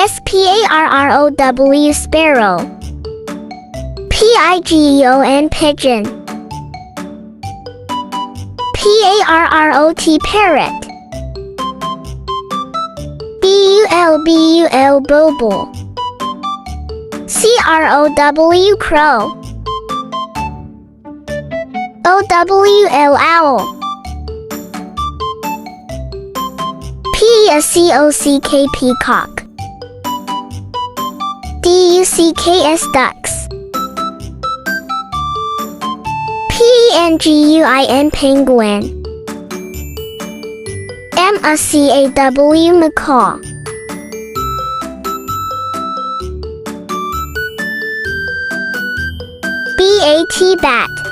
sparrow sparrow. pigeon pigeon. parrot parrot. bul bulbul. crow crow. owl owl. peacock peacock. ducks ducks. penguin penguin. macaw macaw. bat bat.